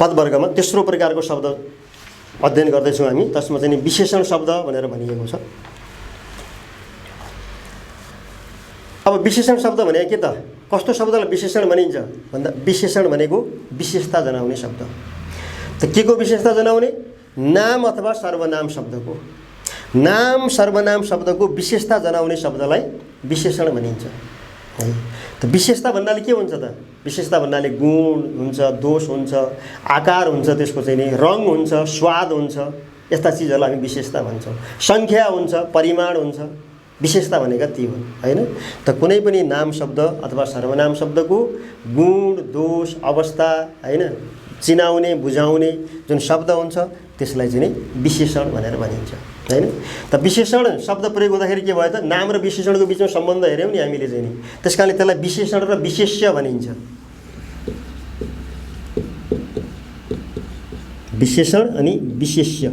पदवर्गमा तेस्रो प्रकारको शब्द अध्ययन गर्दैछौँ हामी। त्यसमा चाहिँ विशेषण शब्द भनेर भनिएको छ। अब विशेषण शब्द भने के त? कस्तो शब्दलाई विशेषण भनिन्छ भन्दा विशेषण भनेको विशेषता जनाउने शब्द। त के को विशेषता जनाउने? नाम अथवा सर्वनाम शब्दको। नाम सर्वनाम शब्दको विशेषता जनाउने शब्दलाई विशेषण भनिन्छ है। त विशेषता भन्नाले के हुन्छ त? विशेषता भन्नाले गुण हुन्छ, दोष हुन्छ, आकार हुन्छ, त्यसको चाहिँ नि रङ हुन्छ, स्वाद हुन्छ, यस्ता चिजहरूलाई हामी विशेषता भन्छौँ। सङ्ख्या हुन्छ, परिमाण हुन्छ। विशेषता भनेका ती हुन् हैन। त कुनै पनि नाम शब्द अथवा सर्वनाम शब्दको गुण, दोष, अवस्था हैन, चिनाउने, बुझाउने जुन शब्द हुन्छ त्यसलाई चाहिँ नि विशेषण भनेर भनिन्छ हैन। त विशेषण शब्द प्रयोग हुँदाखेरि के भयो त? नाम र विशेषणको बिचमा सम्बन्ध हेर्यौँ नि हामीले चाहिँ नि, त्यसकारणले त्यसलाई विशेषण र विशेष्य भनिन्छ। विशेषण अनि विशेष्य,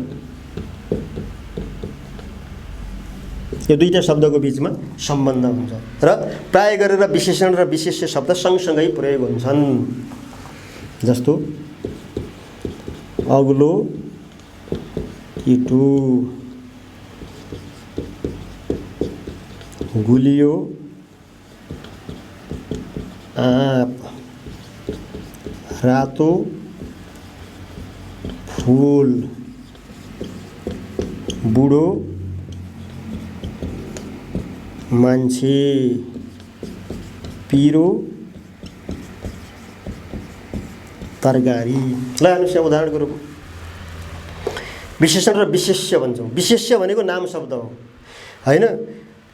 यो दुईटा शब्दको बिचमा सम्बन्ध हुन्छ र प्राय गरेर विशेषण र विशेष्य शब्द सँगसँगै प्रयोग हुन्छन्। जस्तो अग्लो केटो, गुलियो आँप, रातो फूल, बुढो मान्छे, पिरो तरकारी। ल हेर्नुहोस् यहाँ उदाहरणको रूपमा विशेषण र विशेष्य भन्छौँ। विशेष्य भनेको नाम शब्द हो हैन।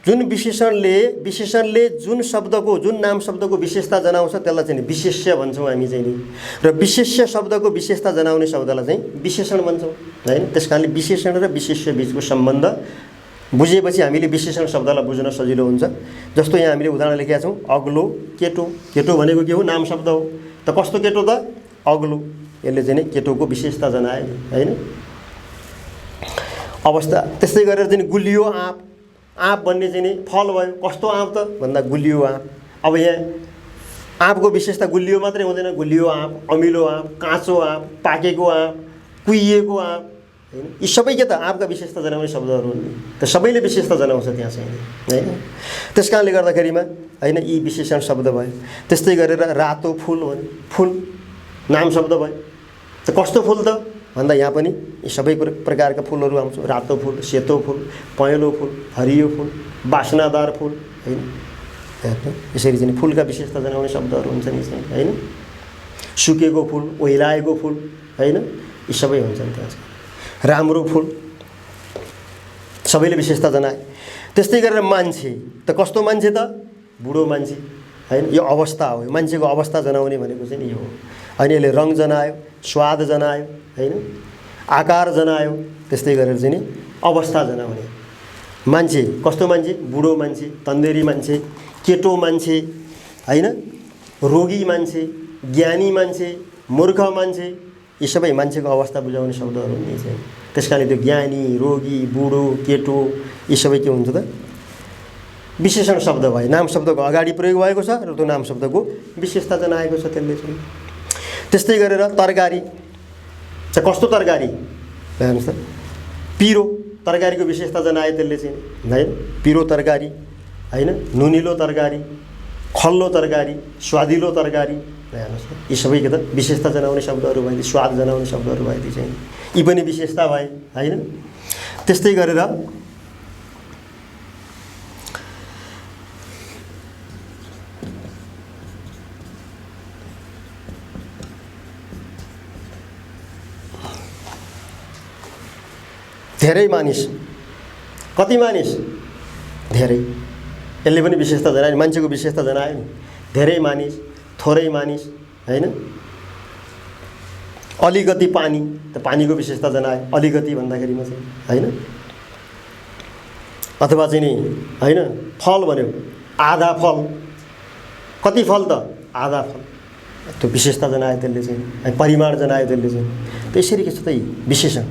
जुन विशेषणले जुन शब्दको, जुन नाम शब्दको विशेषता जनाउँछ त्यसलाई चाहिँ विशेष्य भन्छौँ हामी चाहिँ नि। र विशेष्य शब्दको विशेषता जनाउने शब्दलाई चाहिँ विशेषण भन्छौँ हैन। त्यसकारणले विशेषण र विशेष्य बिचको सम्बन्ध बुझेपछि हामीले विशेषण शब्दलाई बुझ्न सजिलो हुन्छ। जस्तो यहाँ हामीले उदाहरण लेखेका छौँ, अग्लो केटो। केटो भनेको के हो? नाम शब्द हो। त कस्तो केटो त? अग्लो। यसले चाहिँ नि केटोको विशेषता जनाए हैन। अवस्था त्यस्तै गरेर चाहिँ गुलियो आँप। आँप भन्ने चाहिँ नि फल भयो। कस्तो आँप त भन्दा गुलियो आँप। अब यहाँ आँपको विशेषता गुलियो मात्रै हुँदैन। गुलियो आँप, अमिलो आँप, काँचो आँप, पाकेको आँप, कुहिएको आँप हैन। यी सबै के त आँपका विशेषता जनाउने शब्दहरू हुन्। त सबैले विशेषता जनाउँछ त्यहाँ चाहिँ हैन। त्यस कारणले गर्दाखेरिमा हैन यी विशेषण शब्द भयो। त्यस्तै गरेर रातो फूल भन्यो। फूल नाम शब्द भयो। त कस्तो फूल त भन्दा यहाँ पनि यी सबै प्रकारका फुलहरू आउँछ। रातो फूल, सेतो फूल, पहेँलो फूल, हरियो फूल, बास्नादार फूल हैन। यसरी चाहिँ फुलका विशेषता जनाउने शब्दहरू हुन्छन् चाहिँ हैन। सुकेको फूल, ओइलाएको फूल हैन, यी सबै हुन्छन् त्यहाँ चाहिँ। राम्रो फूल सबैले विशेषता जनाए। त्यस्तै गरेर मान्छे। त कस्तो मान्छे त? बुढो मान्छे हैन। यो अवस्था हो। मान्छेको अवस्था जनाउने भनेको चाहिँ यो हो। अनि यसले रङ जनायो, स्वाद जनायो हैन, आकार जनायो। त्यस्तै गरेर चाहिँ नि अवस्था जनाउने। मान्छे कस्तो मान्छे? बुढो मान्छे, तन्देरी मान्छे, केटो मान्छे हैन, रोगी मान्छे, ज्ञानी मान्छे, मूर्ख मान्छे, यी सबै मान्छेको अवस्था बुझाउने शब्दहरू हुने चाहिँ। त्यसकारणले त्यो ज्ञानी, रोगी, बुढो, केटो यी सबै के हुन्छ त? विशेषण शब्द भयो। नाम शब्दको अगाडि प्रयोग भएको छ र त्यो नाम शब्दको विशेषता जनाएको छ त्यसले चाहिँ। त्यस्तै गरेर तरकारी। कस्तो तरकारी हेर्नुहोस् त? पिरो तरकारीको विशेषता जनाए त्यसले चाहिँ हैन। पिरो तरकारी हैन, नुनिलो तरकारी, खल्लो तरकारी, स्वादिलो तरकारी। हेर्नुहोस् त यी सबै के त विशेषता जनाउने शब्दहरू भए, स्वाद जनाउने शब्दहरू भए ती चाहिँ यी पनि विशेषता भए हैन। त्यस्तै गरेर धेरै मानिस। कति मानिस? धेरै। यसले पनि विशेषता जनायो। मान्छेको विशेषता जनायो नि। धेरै मानिस, थोरै मानिस हैन। अलिकति पानी, त पानीको विशेषता जनायो। अलिकति भन्दाखेरिमा चाहिँ हैन। अथवा चाहिँ नि हैन फल भन्यो, आधा फल। कति फल त? आधा फल। त्यो विशेषता जनायो त्यसले चाहिँ। परिमाण जनायो त्यसले चाहिँ। त्यसरी के छ त विशेषण?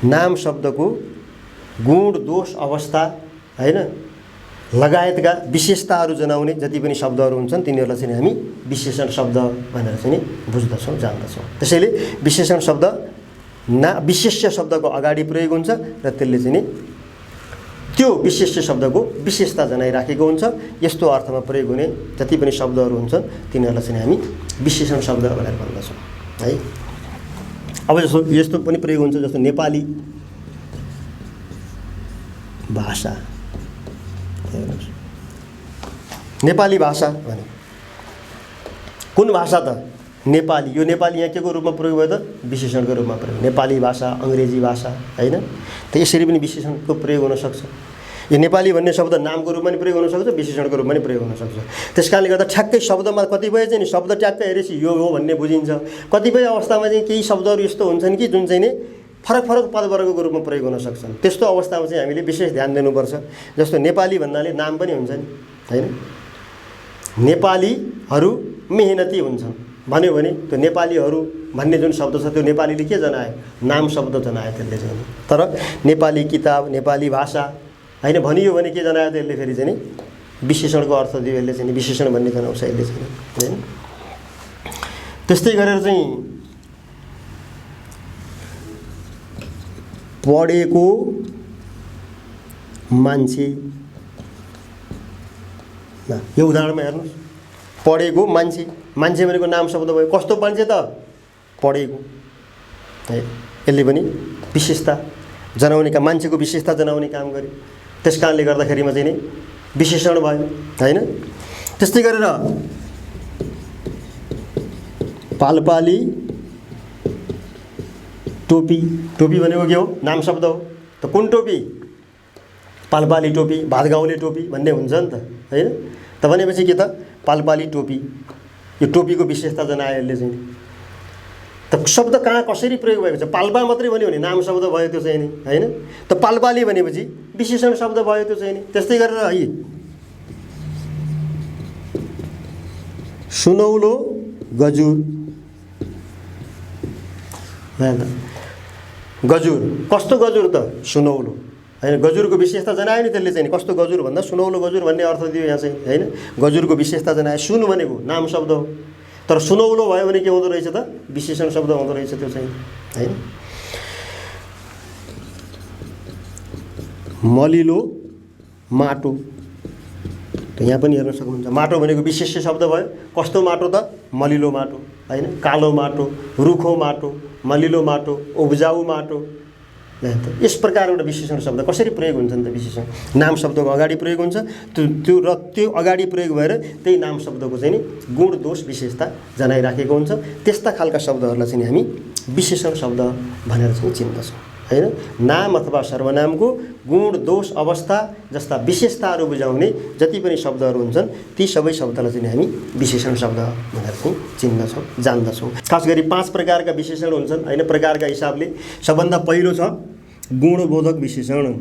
नाम शब्दको गुण, दोष, अवस्था हैन लगायतका विशेषताहरू जनाउने जति पनि शब्दहरू हुन्छन् तिनीहरूलाई चाहिँ हामी विशेषण शब्द भनेर चाहिँ बुझ्दछौँ, जान्दछौँ। त्यसैले विशेषण शब्द विशेष्य शब्दको अगाडि प्रयोग हुन्छ र त्यसले चाहिँ त्यो विशेष्य शब्दको विशेषता जनाइराखेको हुन्छ। यस्तो अर्थमा प्रयोग हुने जति पनि शब्दहरू हुन्छन् तिनीहरूलाई चाहिँ हामी विशेषण शब्द भनेर भन्दछौँ है। अब यस्तो पनि प्रयोग हुन्छ जस्तो नेपाली भाषा। नेपाली भाषा भने कुन भाषा त? नेपाली। यो नेपाली यहाँ के को रूपमा प्रयोग भयो त? विशेषणको रूपमा प्रयोग। नेपाली भाषा, अङ्ग्रेजी भाषा हैन, त यसरी पनि विशेषणको प्रयोग हुन सक्छ। यो नेपाली भन्ने शब्द नामको रूपमा पनि प्रयोग हुन सक्छ, विशेषणको रूपमा पनि प्रयोग हुन सक्छ। त्यसकारणले गर्दा ठ्याक्कै शब्दमा कतिपय चाहिँ नि शब्द ट्याक्कै हेरेपछि यो हो भन्ने बुझिन्छ। कतिपय अवस्थामा चाहिँ केही शब्दहरू यस्तो हुन्छन् कि जुन चाहिँ नि फरक फरक पदवर्गको रूपमा प्रयोग हुन सक्छन्। त्यस्तो अवस्थामा चाहिँ हामीले विशेष ध्यान दिनुपर्छ। जस्तो नेपाली भन्नाले नाम पनि हुन्छ नि हैन, नेपालीहरू मेहनती हुन्छन् भन्यो भने त्यो नेपालीहरू भन्ने जुन शब्द छ त्यो नेपालीले के जनायो? नाम शब्द जनायो त्यसले चाहिँ। तर नेपाली किताब, नेपाली भाषा हैन भनियो भने के जनायो त्यसले? फेरि चाहिँ विशेषणको अर्थ दियो यसले चाहिँ, विशेषण भन्ने जनाउँछ यसले चाहिँ हैन। त्यस्तै गरेर चाहिँ पढेको मान्छे, यो उदाहरणमा हेर्नुहोस्, पढेको मान्छे, मान्छे भनेको नाम शब्द भयो। कस्तो मान्छे त? पढेको है। यसले पनि विशेषता जनाउने काम, मान्छेको विशेषता जनाउने काम गर्यो। त्यस कारणले गर्दाखेरिमा चाहिँ नि विशेषण भयो हैन। त्यस्तै गरेर पालपाली टोपी, टोपी भनेको के हो? नाम शब्द हो। त कुन टोपी? पालपाली टोपी, भातगाउँले टोपी भन्ने हुन्छ नि त हैन। त भनेपछि के त? पालपाली टोपी, यो टोपीको विशेषता जनायो यसले चाहिँ। त शब्द कहाँ कसरी प्रयोग भएको छ? पाल्पा मात्रै भन्यो भने नाम शब्द भयो त्यो चाहिँ नि हैन। त पालपाली भनेपछि विशेषण शब्द भयो त्यो चाहिँ नि। त्यस्तै गरेर है सुनौलो गजुर, गजुर कस्तो गजुर त? सुनौलो हैन। गजुरको विशेषता जनायो नि त्यसले चाहिँ। कस्तो गजुर भन्दा सुनौलो गजुर भन्ने अर्थ दियो यहाँ चाहिँ हैन। गजुरको विशेषता जनायो। सुन भनेको नाम शब्द हो, तर सुनौलो भयो भने के हुँदो रहेछ त? विशेषण शब्द हुँदो रहेछ त्यो चाहिँ हैन। मलिलो माटो, त यहाँ पनि हेर्न सक्नुहुन्छ। माटो भनेको विशेष्य शब्द भयो। कस्तो माटो त? मलिलो माटो हैन। कालो माटो, रुखो माटो, मलिलो माटो, उब्जाउ माटो। यस प्रकार एउटा विशेषण शब्द कसरी प्रयोग हुन्छ नि त? विशेषण नाम शब्दको अगाडि प्रयोग हुन्छ। त्यो अगाडि प्रयोग भएर त्यही नाम शब्दको चाहिँ नि गुण दोष विशेषता जनाइराखेको हुन्छ। त्यस्ता खालका शब्दहरूलाई चाहिँ हामी विशेषण शब्द भनेर चाहिँ चिन्दछौँ हैन। नाम अथवा सर्वनामको गुण दोष अवस्था जस्ता विशेषताहरू बुझाउने जति पनि शब्दहरू हुन्छन् ती सबै शब्दलाई चाहिँ हामी विशेषण शब्द भनेर चाहिँ चिन्दछौँ, जान्दछौँ। खास गरी 5 प्रकारका विशेषण हुन्छन् हैन प्रकारका हिसाबले। सबभन्दा पहिलो छ गुणबोधक विशेषण।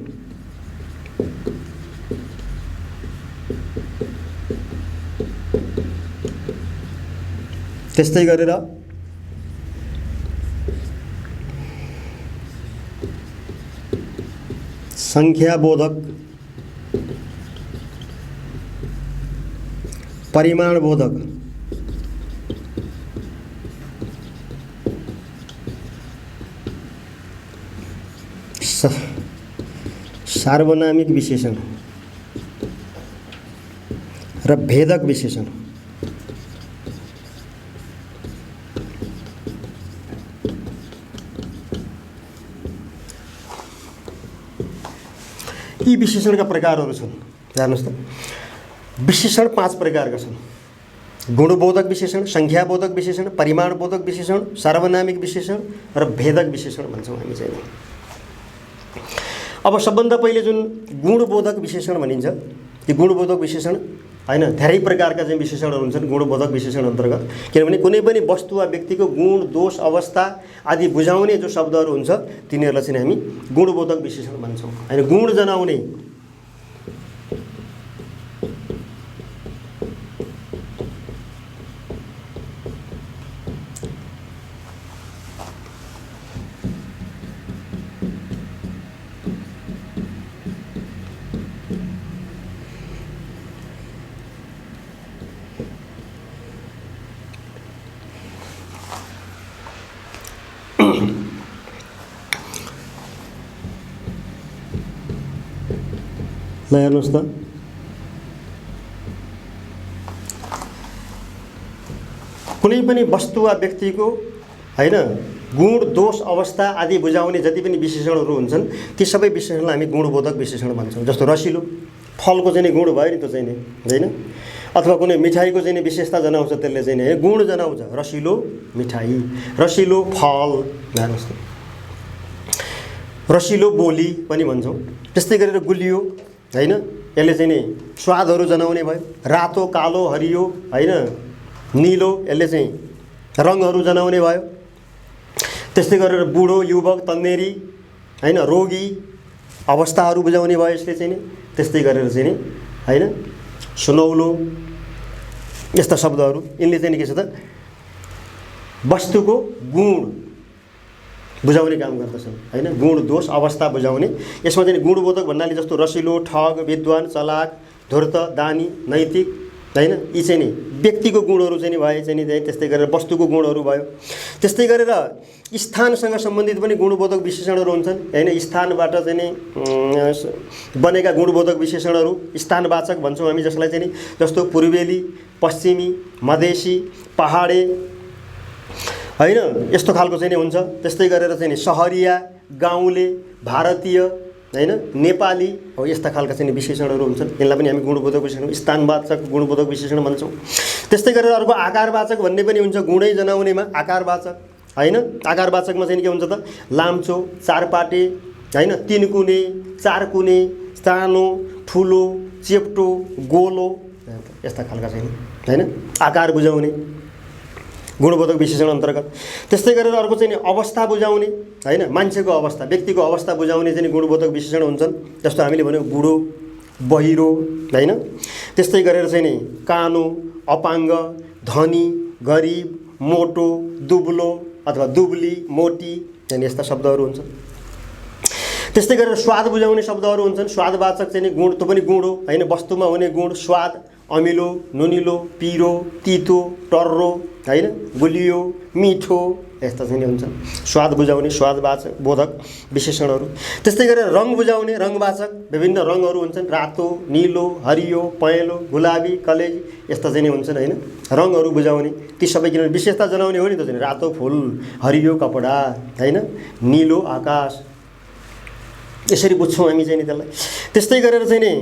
त्यस्तै गरेर संख्याबोधक, परिमाणबोधक, सार्वनामिक विशेषण र भेदक विशेषण। यी विशेषणका प्रकारहरू छन्। हेर्नुहोस् त, विशेषण 5 प्रकारका छन्। गुणबोधक विशेषण, संख्याबोधक विशेषण, परिमाणबोधक विशेषण, सार्वनामिक विशेषण र भेदक विशेषण भन्छौँ हामी चाहिँ। अब सबभन्दा पहिले जुन गुणबोधक विशेषण भनिन्छ, त्यो गुणबोधक विशेषण हैन धेरै प्रकारका चाहिँ विशेषणहरू हुन्छन् गुणबोधक विशेषण अन्तर्गत। किनभने कुनै पनि वस्तु वा व्यक्तिको गुण दोष अवस्था आदि बुझाउने जो शब्दहरू हुन्छ तिनीहरूलाई चाहिँ हामी गुणबोधक विशेषण भन्छौँ हैन। गुण जनाउने ल हेर्नुहोस् त, कुनै पनि वस्तु वा व्यक्तिको होइन गुण दोष अवस्था आदि बुझाउने जति पनि विशेषणहरू हुन्छन् ती सबै विशेषणलाई हामी गुणबोधक विशेषण भन्छौँ। जस्तो रसिलो, फलको चाहिँ गुण भयो नि, त्यो चाहिँ नि होइन, अथवा कुनै मिठाईको चाहिँ विशेषता जनाउँछ, त्यसले चाहिँ नि गुण जनाउँछ। रसिलो मिठाई, रसिलो फल, हेर्नुहोस् त, रसिलो बोली पनि भन्छौँ। त्यस्तै गरेर गुलियो होइन, यसले चाहिँ नि स्वादहरू जनाउने भयो। रातो, कालो, हरियो होइन, निलो, यसले चाहिँ रङहरू जनाउने भयो। त्यस्तै गरेर बुढो, युवक, तन्नेरी होइन, रोगी अवस्थाहरू बुझाउने भयो यसले चाहिँ नि। त्यस्तै गरेर चाहिँ नि होइन सुनौलो, यस्ता शब्दहरू यिनले चाहिँ नि के छ त वस्तुको गुण बुझाउने काम गर्दछन् होइन, गुण दोष अवस्था बुझाउने। यसमा चाहिँ गुणबोधक भन्नाले जस्तो रसिलो, ठग, विद्वान, चलाक, धूर्त, दानी, नैतिक होइन, यी चाहिँ नि व्यक्तिको गुणहरू चाहिँ नि भए चाहिँ नि। त्यस्तै गरेर वस्तुको गुणहरू भयो। त्यस्तै गरेर स्थानसँग सम्बन्धित पनि गुणबोधक विशेषणहरू हुन्छन् होइन। स्थानबाट चाहिँ नि बनेका गुणबोधक विशेषणहरू स्थानवाचक भन्छौँ हामी जसलाई चाहिँ नि। जस्तो पूर्वेली, पश्चिमी, मधेसी, पहाडे होइन, यस्तो खालको चाहिँ नि हुन्छ। त्यस्तै गरेर चाहिँ नि सहरिया, गाउँले, भारतीय होइन, नेपाली हो, यस्ता खालका चाहिँ विशेषणहरू हुन्छन्। यिनलाई पनि हामी गुणबोधक विशेषण, स्थानवाचक गुणबोधक विशेषण भन्छौँ। त्यस्तै गरेर अर्को आकारवाचक भन्ने पनि हुन्छ, गुणै जनाउनेमा आकारवाचक होइन। आकारवाचकमा चाहिँ के हुन्छ त लाम्चो, चारपाटे होइन, तीन कुने, चार कुने, सानो, ठुलो, चेप्टो, गोलो, यस्ता खालका चाहिँ होइन आकार बुझाउने गुणबोधक विशेषण अन्तर्गत। त्यस्तै गरेर अर्को चाहिँ अवस्था बुझाउने होइन, मान्छेको अवस्था, व्यक्तिको अवस्था बुझाउने चाहिँ गुणबोधक विशेषण हुन्छन्। जस्तो हामीले भन्यौँ बुढो, बहिरो होइन। त्यस्तै गरेर चाहिँ नि कानो, अपाङ्ग, धनी, गरिब, मोटो, दुब्लो अथवा दुब्ली, मोटी, यस्ता शब्दहरू हुन्छन्। त्यस्तै गरेर स्वाद बुझाउने शब्दहरू हुन्छन्। स्वादवाचक चाहिँ गुण, त्यो पनि गुण हो होइन, वस्तुमा हुने गुण। स्वाद, अमिलो, नुनिलो, पिरो, तितो, टर्रो होइन, गुलियो, मिठो, यस्ता चाहिँ हुन्छन् स्वाद बुझाउने स्वादवाचक बोधक विशेषणहरू। त्यस्तै गरेर रङ बुझाउने रङवाचक विभिन्न रङहरू हुन्छन्। रातो, निलो, हरियो, पहेँलो, गुलाबी, कलेजी, यस्ता चाहिँ हुन्छन् होइन, रङहरू बुझाउने। ती सबै किनभने विशेषता जनाउने हो नि त चाहिँ। रातो फुल, हरियो कपडा होइन, निलो आकाश, यसरी बुझ्छौँ हामी चाहिँ नि त्यसलाई। त्यस्तै गरेर चाहिँ नि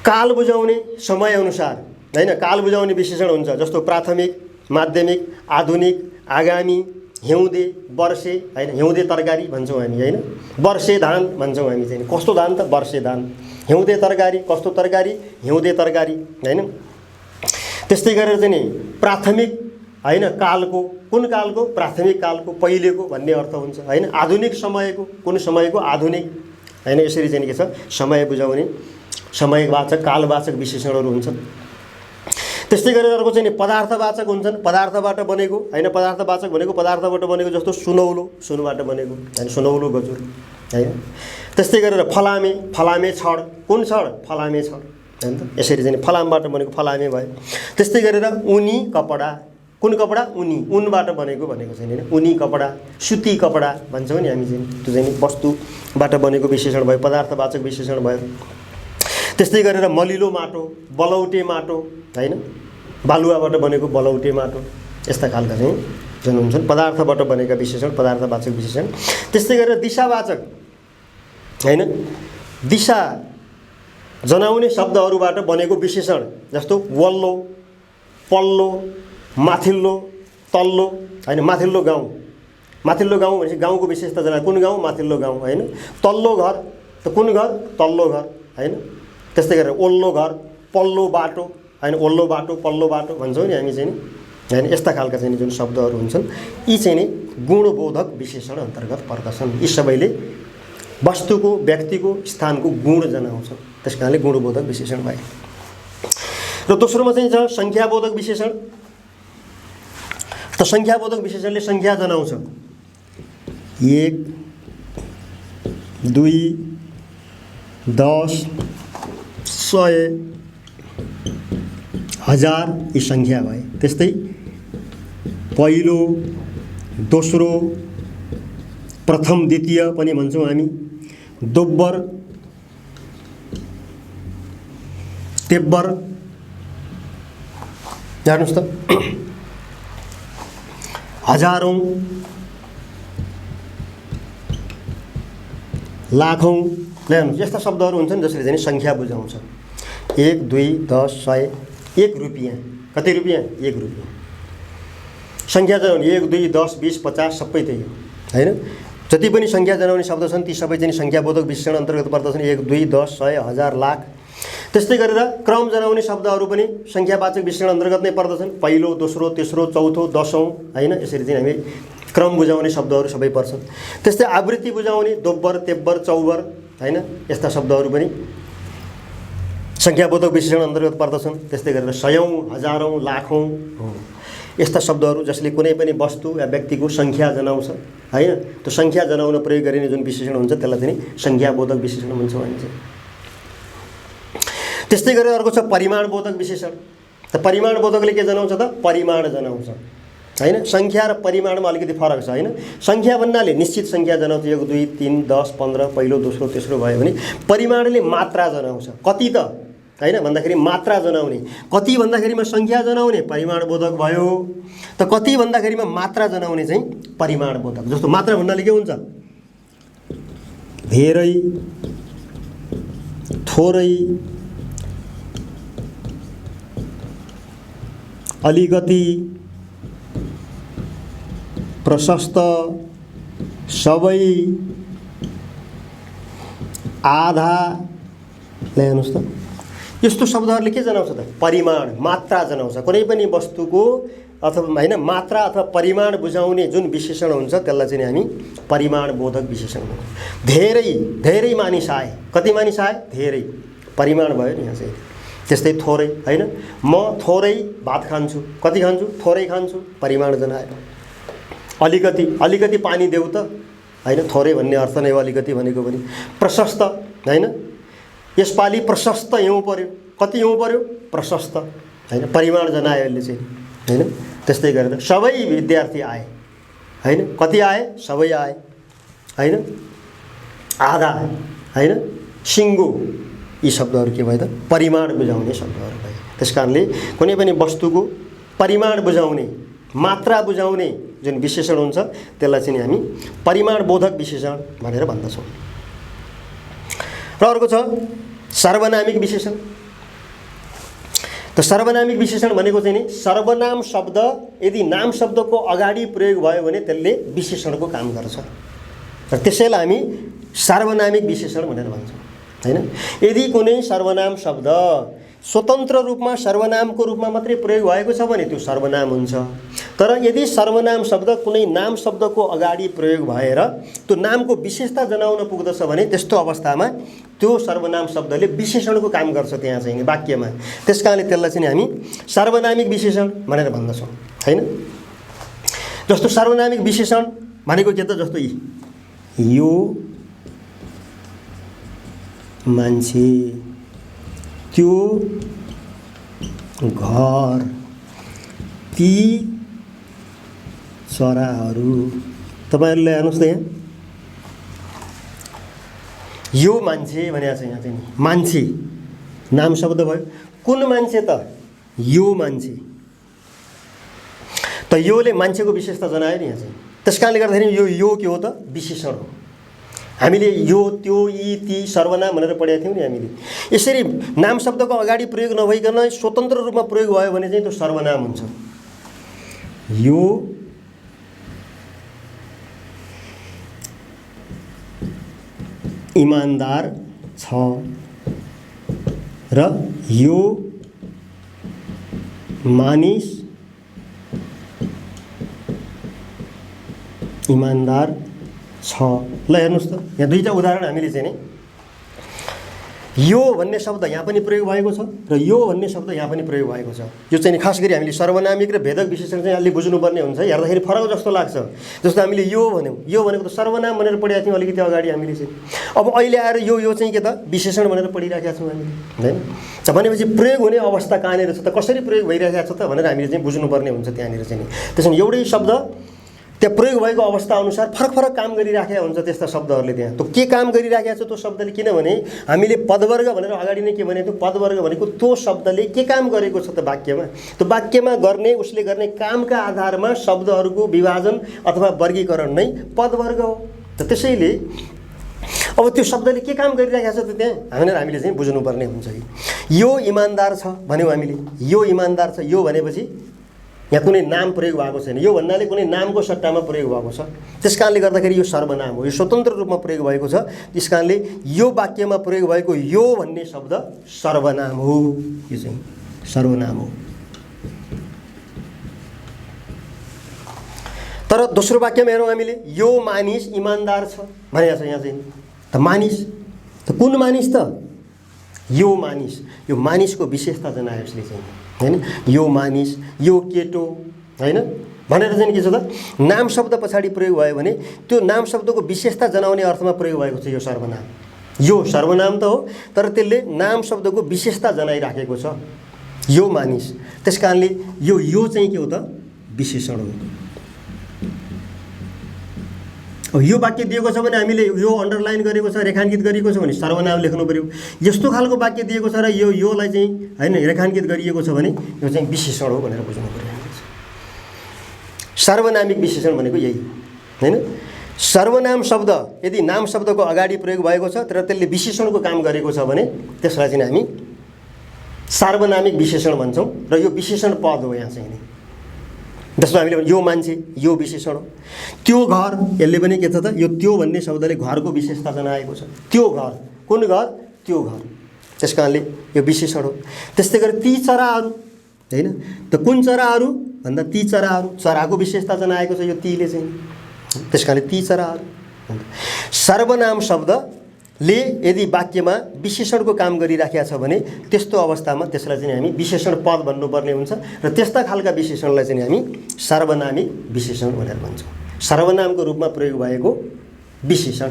काल बुझाउने समयअनुसार होइन, काल बुझाउने विशेषण हुन्छ। जस्तो प्राथमिक, माध्यमिक, आधुनिक, आगामी, हिउँदे, वर्षे होइन, हिउँदे तरकारी भन्छौँ हामी होइन, वर्षे धान भन्छौँ हामी चाहिँ। कस्तो धान त वर्षे धान, हिउँदे तरकारी, कस्तो तरकारी हिउँदे तरकारी होइन। त्यस्तै गरेर चाहिँ नि प्राथमिक होइन कालको, कुन कालको प्राथमिक कालको, पहिलेको भन्ने अर्थ हुन्छ होइन। आधुनिक समयको, कुन समयको आधुनिक होइन, यसरी चाहिँ के छ समय बुझाउने समयवाचक कालवाचक विशेषणहरू हुन्छन्। त्यस्तै गरेर अर्को चाहिँ पदार्थवाचक हुन्छन्। पदार्थबाट बनेको होइन, पदार्थवाचक भनेको पदार्थबाट बनेको जस्तो सुनौलो, सुनबाट बनेको होइन, सुनौलो गजुर होइन। त्यस्तै गरेर फलामे, फलामे छड, कुन छड फलामे छड होइन त, यसरी चाहिँ फलामबाट बनेको फलामे भयो। त्यस्तै गरेर उनी कपडा, कुन कपडा उनी, उनबाट बनेको भनेको चाहिँ होइन, उनी कपडा, सुती कपडा भन्छौँ नि हामी चाहिँ। त्यो चाहिँ वस्तुबाट बनेको विशेषण भयो, पदार्थवाचक विशेषण भयो। त्यस्तै गरेर मलिलो माटो, बलौटे माटो होइन, बालुवाबाट बनेको बलौटे माटो, यस्ता खालका चाहिँ जुन हुन्छन् पदार्थबाट बनेका विशेषण, पदार्थवाचक विशेषण। त्यस्तै गरेर दिशावाचक होइन, दिशा जनाउने शब्दहरूबाट बनेको विशेषण जस्तो वल्लो, पल्लो, माथिल्लो, तल्लो होइन। माथिल्लो गाउँ, माथिल्लो गाउँ भनेपछि गाउँको विशेषता जना, कुन गाउँ माथिल्लो गाउँ होइन। तल्लो घर त कुन घर तल्लो घर होइन। त्यस्तै गरेर ओल्लो घर, पल्लो बाटो होइन, ओल्लो बाटो, पल्लो बाटो भन्छौँ नि हामी चाहिँ होइन। यस्ता खालका चाहिँ जुन शब्दहरू हुन्छन् यी चाहिँ नि गुणबोधक विशेषण अन्तर्गत पर्दछन्। यी सबैले वस्तुको, व्यक्तिको, स्थानको गुण जनाउँछन्, त्यस कारणले गुणबोधक विशेषण भए। र दोस्रोमा चाहिँ छ सङ्ख्याबोधक विशेषण। त सङ्ख्याबोधक विशेषणले सङ्ख्या जनाउँछ। 1, 2, 10, 100, 1000 यी सङ्ख्या भए। त्यस्तै पहिलो, दोस्रो, प्रथम, द्वितीय पनि भन्छौँ हामी। दोब्बर तेब्बर, हेर्नुहोस् त, हजारौँ, लाखौँ, हेर्नुहोस् यस्ता शब्दहरू हुन्छन् जसले चाहिँ सङ्ख्या बुझाउँछ। 1, 2, 10, 100, 1 रुपियाँ, कति रुपियाँ? 1 रुपियाँ। सङ्ख्या जनाउने 1, 2, 10, 20, 50 सबै त्यही हो, होइन? जति पनि सङ्ख्या जनाउने शब्द छन् ती सबै चाहिँ सङ्ख्याबोधक विशेषण अन्तर्गत पर्दछन्। 1, 2, 10, 100, 1000, लाख। त्यस्तै गरेर क्रम जनाउने शब्दहरू पनि सङ्ख्यावाचक विशेषण अन्तर्गत नै पर्दछन्। पहिलो, दोस्रो, तेस्रो, चौथो, दशौँ, होइन? यसरी चाहिँ हामी क्रम बुझाउने शब्दहरू सबै पर्छन्। त्यस्तै आवृत्ति बुझाउने दोब्बर, तेब्बर, चौबर, होइन? यस्ता शब्दहरू पनि सङ्ख्याबोधक विशेषण अन्तर्गत पर्दछन्। त्यस्तै गरेर सयौँ, हजारौँ, लाखौँ हो यस्ता शब्दहरू जसले कुनै पनि वस्तु या व्यक्तिको सङ्ख्या जनाउँछ, होइन? त्यो सङ्ख्या जनाउन प्रयोग गरिने जुन विशेषण हुन्छ त्यसलाई चाहिँ सङ्ख्याबोधक विशेषण भन्छ भनिन्छ। त्यस्तै गरेर अर्को छ परिमाणबोधक विशेषण। त परिमाणबोधकले के जनाउँछ त? परिमाण जनाउँछ, होइन? सङ्ख्या र परिमाणमा अलिकति फरक छ, होइन? सङ्ख्या भन्नाले निश्चित सङ्ख्या जनाउँछ, 1, 2, 3, 10, 15, पहिलो, दोस्रो, तेस्रो भयो भने परिमाणले मात्रा जनाउँछ। कति त, होइन? भन्दाखेरि मात्रा जनाउने। कति भन्दाखेरिमा सङ्ख्या जनाउने परिमाणबोधक भयो। त कति भन्दाखेरिमा मात्रा जनाउने चाहिँ परिमाणबोधक। जस्तो मात्रा भन्नाले के हुन्छ? धेरै, थोरै, अलिकति, प्रशस्त, सबै, आधा, हेर्नुहोस् त यस्तो शब्दहरूले के जनाउँछ त? परिमाण, मात्रा जनाउँछ। कुनै पनि वस्तुको अथवा होइन मात्रा अथवा परिमाण बुझाउने जुन विशेषण हुन्छ त्यसलाई चाहिँ हामी परिमाणबोधक विशेषण भन्छौँ। धेरै, धेरै मानिस आए, कति मानिस आए? धेरै, परिमाण भयो नि यहाँ चाहिँ। त्यस्तै थोरै, होइन? म थोरै भात खान्छु, कति खान्छु? थोरै खान्छु, परिमाण जनायो। अलिकति, अलिकति पानी देऊ त, होइन? थोरै भन्ने अर्थ नै हो अलिकति भनेको पनि। प्रशस्त, होइन? यसपालि प्रशस्त हिउँ पर्यो, कति हिउँ पर्यो? प्रशस्त, होइन? परिमाण जनायो यसले चाहिँ, होइन? त्यस्तै गरेर सबै विद्यार्थी आए, होइन? कति आए? सबै आए, होइन? आधा, होइन? सिङ्गो, यी शब्दहरू के भयो त? परिमाण बुझाउने शब्दहरू भयो। त्यस कारणले कुनै पनि वस्तुको परिमाण बुझाउने, मात्रा बुझाउने जुन विशेषण हुन्छ त्यसलाई चाहिँ हामी परिमाणबोधक विशेषण भनेर भन्दछौँ। र अर्को छ सार्वनामिक विशेषण। त सार्वनामिक विशेषण भनेको चाहिँ नि सर्वनाम शब्द यदि नाम शब्दको अगाडि प्रयोग भयो भने त्यसले विशेषणको काम गर्छ र त्यसैलाई हामी सार्वनामिक विशेषण भनेर भन्छौँ, हैन? यदि कुनै सर्वनाम शब्द स्वतन्त्र रूपमा सर्वनामको रूपमा मात्रै प्रयोग भएको छ भने त्यो सर्वनाम हुन्छ। तर यदि सर्वनाम शब्द कुनै नाम शब्दको अगाडि प्रयोग भएर त्यो नामको विशेषता जनाउन पुग्दछ भने त्यस्तो अवस्थामा त्यो सर्वनाम शब्दले विशेषणको काम गर्छ त्यहाँ चाहिँ वाक्यमा। त्यसकारणले त्यसलाई चाहिँ हामी सार्वनामिक विशेषण भनेर भन्दछौँ, हैन? जस्तो सार्वनामिक विशेषण भनेको के त? जस्तो यो मान्छे, त्यो घर, ती चराहरू। तपाईहरुले हेर्नुस् त यहाँ यो मान्छे भनेको छ, यहाँ चाहिँ मान्छे नाम शब्द भयो। कुन मान्छे त? यो मान्छे। त योले मान्छेको विशेषता जनायो नि यहाँ चाहिँ। त्यसकारणले गर्दाखेरि यो के हो त? विशेषण हो। हामीले यो, त्यो, यी, ती सर्वनाम भनेर पढेका थियौँ नि हामीले। यसरी नाम शब्दको अगाडि प्रयोग नभइकन स्वतन्त्र रूपमा प्रयोग भयो भने चाहिँ त्यो सर्वनाम हुन्छ। यो इमानदार छ र यो मानिस इमानदार छ। ल हेर्नुस् त यहाँ दुईटा उदाहरण हामीले चाहिँ नि यो भन्ने शब्द यहाँ पनि प्रयोग भएको छ र यो भन्ने शब्द यहाँ पनि प्रयोग भएको छ। यो चाहिँ खास गरी हामीले सर्वनामिक र भेदक विशेषण चाहिँ अलि बुझ्नुपर्ने हुन्छ। हेर्दाखेरि फरक जस्तो लाग्छ। जस्तो हामीले यो भन्यौँ, यो भनेको त सर्वनाम भनेर पढेका थियौँ अलिकति अगाडि हामीले चाहिँ। अब अहिले आएर यो चाहिँ के त? विशेषण भनेर पढिराखेका छौँ हामीले, हैन? भनेपछि प्रयोग हुने अवस्था कहाँनिर छ त? कसरी प्रयोग भइरहेको छ त भनेर हामीले चाहिँ बुझ्नुपर्ने हुन्छ त्यहाँनिर चाहिँ। त्यसैले एउटै शब्द त्यहाँ प्रयोग भएको अवस्था अनुसार फरक फरक काम गरिराखेका हुन्छ त्यस्ता शब्दहरूले। त्यहाँ त्यो के काम गरिराखेको छ त्यो शब्दले, किनभने हामीले पदवर्ग भनेर अगाडि नै के भने त्यो पदवर्ग भनेको त्यो शब्दले के काम गरेको छ त वाक्यमा, त्यो वाक्यमा गर्ने उसले गर्ने कामका आधारमा शब्दहरूको विभाजन अथवा वर्गीकरण नै पदवर्ग हो। त त्यसैले अब त्यो शब्दले के काम गरिराखेको छ त त्यहाँ भनेर हामीले चाहिँ बुझ्नुपर्ने हुन्छ कि यो इमान्दार छ भन्यौँ हामीले, यो इमान्दार छ, यो भनेपछि यहाँ कुनै नाम प्रयोग भएको छैन, यो भन्नाले कुनै नामको सट्टामा प्रयोग भएको छ, त्यस कारणले गर्दाखेरि यो सर्वनाम हो, यो स्वतन्त्र रूपमा प्रयोग भएको छ। त्यस कारणले यो वाक्यमा प्रयोग भएको यो भन्ने शब्द सर्वनाम हो, यो चाहिँ सर्वनाम हो। तर दोस्रो वाक्यमा हेरौँ हामीले, यो मानिस इमान्दार छ भनेको छ यहाँ चाहिँ। त मानिस त कुन मानिस त? यो मानिस, यो मानिसको विशेषता जनायो यसले चाहिँ, हैन? यो मानिस, यो केटो, हैन भनेर चाहिँ के छ त नाम शब्द पछाडि प्रयोग भयो भने त्यो नाम शब्दको विशेषता जनाउने अर्थमा प्रयोग भएको छ यो सर्वनाम। यो सर्वनाम त हो तर त्यसले नाम शब्दको विशेषता जनाइराखेको छ, यो मानिस। त्यस कारणले यो चाहिँ के हो त? विशेषण हो। अब यो वाक्य दिएको छ भने हामीले यो अन्डरलाइन गरेको छ, रेखाङ्कित गरेको छ भने सर्वनाम लेख्नु पर्यो। यस्तो खालको वाक्य दिएको छ र योलाई चाहिँ हैन रेखाङ्कित गरिएको छ भने यो चाहिँ विशेषण हो भनेर बुझ्नु पर्यो। सार्वनामिक विशेषण भनेको यही हैन। सर्वनाम शब्द यदि नाम शब्दको अगाडि प्रयोग भएको छ तर त्यसले विशेषणको काम गरेको छ भने त्यसलाई चाहिँ हामी सार्वनामिक विशेषण भन्छौँ र यो विशेषण पद हो यहाँ चाहिँ। जस्तो हामीले यो मान्छे, यो विशेषण हो। त्यो घर, यसले पनि के छ त यो त्यो भन्ने शब्दले घरको विशेषता जनाएको छ। त्यो घर, कुन घर? त्यो घर, त्यस कारणले यो विशेषण हो। त्यस्तै गरी ती चराहरू हैन, त कुन चराहरू भन्दा ती चराहरू, चराको विशेषता जनाएको छ यो तीले चाहिँ, त्यस कारणले ती चराहरू। सर्वनाम शब्दले यदि वाक्यमा विशेषणको काम गरिराखेको छ भने त्यस्तो अवस्थामा त्यसलाई चाहिँ हामी विशेषण पद भन्नुपर्ने हुन्छ र त्यस्ता खालका विशेषणलाई चाहिँ हामी सार्वनामिक विशेषण भनेर भन्छौँ। सर्वनामको रूपमा प्रयोग भएको विशेषण,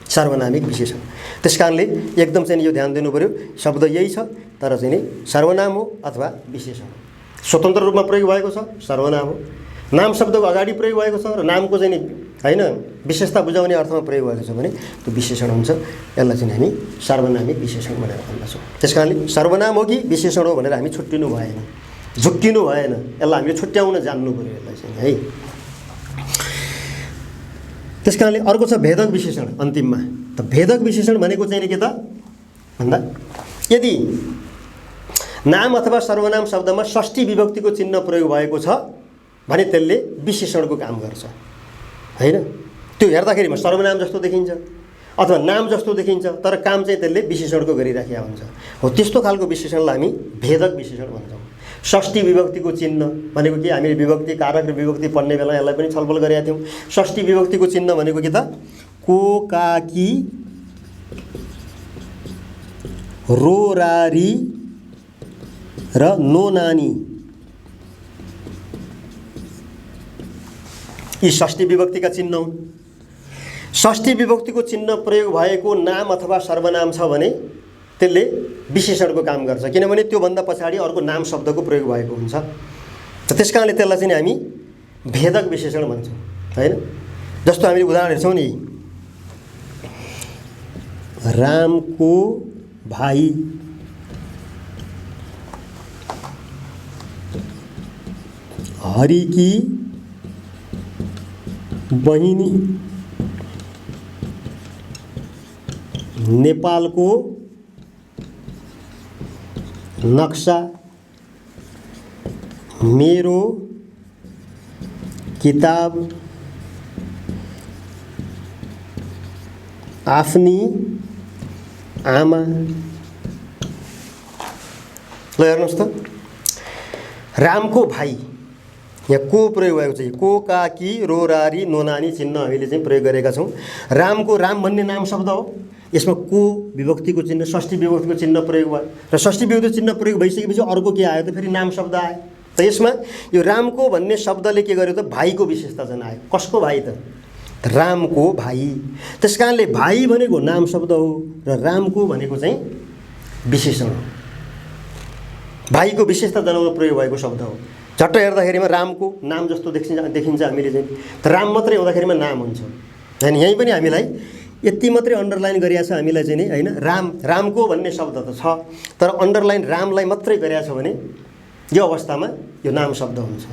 सार्वनामिक विशेषण। त्यस कारणले एकदम चाहिँ यो ध्यान दिनु पर्यो, शब्द यही छ तर चाहिँ नि सर्वनाम हो अथवा विशेषण हो। स्वतन्त्र रूपमा प्रयोग भएको छ सर्वनाम हो, नाम शब्दको अगाडि प्रयोग भएको छ र नामको चाहिँ नि हैन विशेषता बुझाउने अर्थमा प्रयोग भएको छ भने त्यो विशेषण हुन्छ। यसलाई चाहिँ हामी सार्वनामिक विशेषण भनेर भन्दछौँ। त्यस कारणले सर्वनाम हो कि विशेषण हो भनेर हामी छुट्टिनु भएन, झुक्किनु भएन, यसलाई हामीले छुट्याउन जान्नु पर्यो यसलाई चाहिँ है। त्यस कारणले अर्को छ भेदक विशेषण अन्तिममा। त भेदक विशेषण भनेको चाहिँ के त भन्दा यदि नाम अथवा सर्वनाम शब्दमा षष्ठी विभक्तिको चिन्ह प्रयोग भएको छ भने त्यसले विशेषणको काम गर्छ हैन। त्यो हेर्दाखेरिमा सर्वनाम जस्तो देखिन्छ अथवा नाम जस्तो देखिन्छ तर काम चाहिँ त्यसले विशेषणको गरिराखेको हुन्छ। हो त्यस्तो खालको विशेषणलाई हामी भेदक विशेषण भन्छौँ। षष्ठी विभक्तिको चिन्ह भनेको के? हामीले विभक्ति कारक र विभक्ति पढ्ने बेला यसलाई पनि छलफल गरेका थियौँ। षष्ठी विभक्तिको चिन्ह भनेको के त? को काकी रो रारी र नो नानी, यी षष्ठी विभक्तिका चिन्ह हुन्। षष्ठी विभक्तिको चिन्ह प्रयोग भएको नाम अथवा सर्वनाम छ भने त्यसले विशेषणको काम गर्छ, किनभने त्योभन्दा पछाडि अर्को नाम शब्दको प्रयोग भएको हुन्छ। त्यस कारणले त्यसलाई चाहिँ हामी भेदक विशेषण भन्छौँ हैन। जस्तो हामीले उदाहरण हेर्छौँ नि, रामको भाइ, हरिकी बहिनी, नेपालको नक्सा, मेरो किताब, आफ्नी आमा। ल हेर्नुहोस् त, रामको भाइ यहाँ को प्रयोग भएको छ? को काकी रो रारी नो नानी चिन्ह हामीले चाहिँ प्रयोग गरेका छौँ। रामको, राम भन्ने नाम शब्द हो, यसमा को विभक्तिको चिन्ह षष्ठी विभक्तिको चिन्ह प्रयोग भयो र षष्ठी विभक्तिको चिन्ह प्रयोग भइसकेपछि अर्को के आयो त? फेरि नाम शब्द आयो। त यसमा यो रामको भन्ने शब्दले के गर्यो त? भाइको विशेषता जनायो। कसको भाइ त? रामको भाइ। त्यस कारणले भाइ भनेको नाम शब्द हो र रामको भनेको चाहिँ विशेषण हो, भाइको विशेषता जनाउन प्रयोग भएको शब्द हो। झट्ट हेर्दाखेरिमा रामको नाम जस्तो देखिन्छ हामीले चाहिँ। त राम मात्रै हुँदाखेरिमा नाम हुन्छ होइन। यहीँ पनि हामीलाई यति मात्रै अन्डरलाइन गरिएको छ हामीलाई चाहिँ नि होइन। रामको भन्ने शब्द त छ, तर अन्डरलाइन रामलाई मात्रै गरिएको छ भने यो अवस्थामा यो नाम शब्द हुन्छ।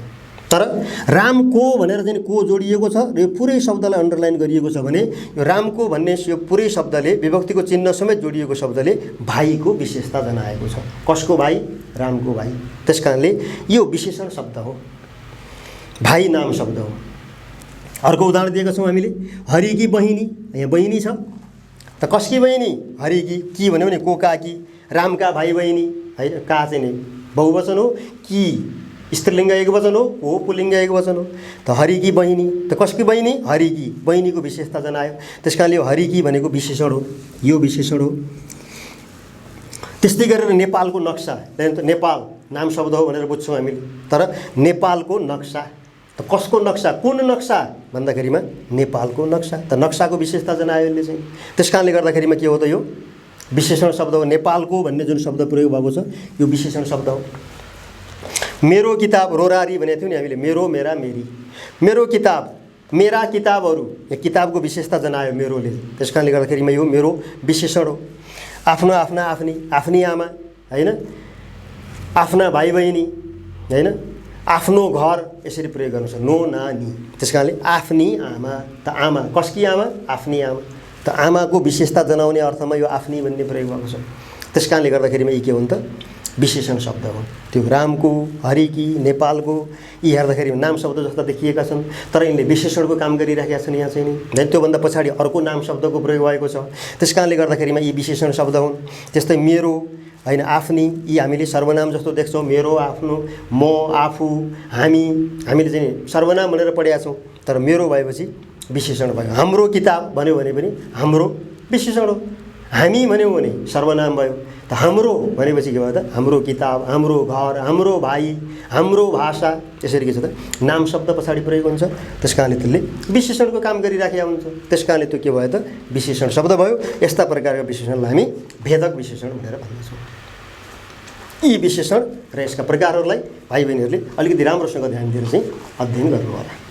तर रामको भनेर चाहिँ को जोडिएको छ र यो पुरै शब्दलाई अन्डरलाइन गरिएको छ भने यो रामको भन्ने यो पुरै शब्दले विभक्तिको चिन्ह समेत जोडिएको शब्दले भाइको विशेषता जनाएको छ। कसको भाइ? रामको भाइ। त्यस कारणले यो विशेषण शब्द हो, भाइ नाम शब्द हो। अर्को उदाहरण दिएका छौँ हामीले, हरिकी बहिनी। यहाँ बहिनी छ त कसकी बहिनी? हरिकी। की भन्यो भने को काकी, रामका भाइ बहिनी होइन। का चाहिँ नि बहुवचन हो, की स्त्रीलिङ्ग एक वचन हो, को पुल्लिङ्ग एक वचन हो। त हरिकी बहिनी त कसकी बहिनी? हरिकी। बहिनीको विशेषता जनायो। त्यस कारणले यो हरिकी भनेको विशेषण हो, यो विशेषण हो। त्यस्तै गरेर नेपालको नक्सा, नेपाल नाम शब्द हो भनेर बुझ्छौँ हामीले, तर नेपालको नक्सा त कसको नक्सा? कुन नक्सा भन्दाखेरिमा नेपालको नक्सा। त नक्साको विशेषता जनायो यसले चाहिँ। त्यस कारणले गर्दाखेरिमा के हो त यो विशेषण शब्द हो। नेपालको भन्ने जुन शब्द प्रयोग भएको छ यो विशेषण शब्द हो। मेरो किताब, रोरारी भनेको थियो नि हामीले, मेरो, मेरा, मेरी। मेरो किताब, मेरा किताबहरू, यो किताबको विशेषता जनायो मेरोले। त्यस कारणले गर्दाखेरिमा यो मेरो विशेषण हो। आफ्नो, आफ्ना, आफ्नी, आफ्नी आमा होइन, आफ्ना भाइ बहिनी होइन, आफ्नो घर यसरी प्रयोग गर्नु छ। नो नानी। त्यस कारणले आफ्नी आमा। त आमा कसकी आमा? आफ्नी आमा। त आमाको विशेषता जनाउने अर्थमा यो आफ्नी भन्ने प्रयोग भएको छ। त्यस कारणले गर्दाखेरिमा यी के हुन् त विशेषण शब्द हुन्। त्यो रामको, हरिकी, नेपालको यी हेर्दाखेरि नाम शब्द जस्ता देखिएका छन्, तर यिनले विशेषणको काम गरिराखेका छन् यहाँ चाहिँ नि। त्योभन्दा पछाडि अर्को नाम शब्दको प्रयोग भएको छ। त्यस कारणले गर्दाखेरिमा यी विशेषण शब्द हुन्। त्यस्तै मेरो होइन, आफ्नी, यी हामीले सर्वनाम जस्तो देख्छौँ। मेरो, आफ्नो, म, आफू, हामी, हामीले चाहिँ सर्वनाम भनेर पढेका छौँ, तर मेरो भएपछि विशेषण भयो। हाम्रो किताब भन्यो भने पनि हाम्रो विशेषण हो। हामी भन्यौँ भने सर्वनाम भयो। त हाम्रो भनेपछि के भयो त? हाम्रो किताब, हाम्रो घर, हाम्रो भाइ, हाम्रो भाषा, यसरी के छ त नाम शब्द पछाडि प्रयोग हुन्छ। त्यस कारणले त्यसले विशेषणको काम गरिराखेका हुन्छ। त्यस कारणले त्यो के भयो त विशेषण शब्द भयो। यस्ता प्रकारका विशेषणलाई हामी भेदक विशेषण भनेर भन्दछौँ। यी विशेषण र यसका प्रकारहरूलाई भाइ बहिनीहरूले अलिकति राम्रोसँग ध्यान दिएर चाहिँ अध्ययन गर्नु होला।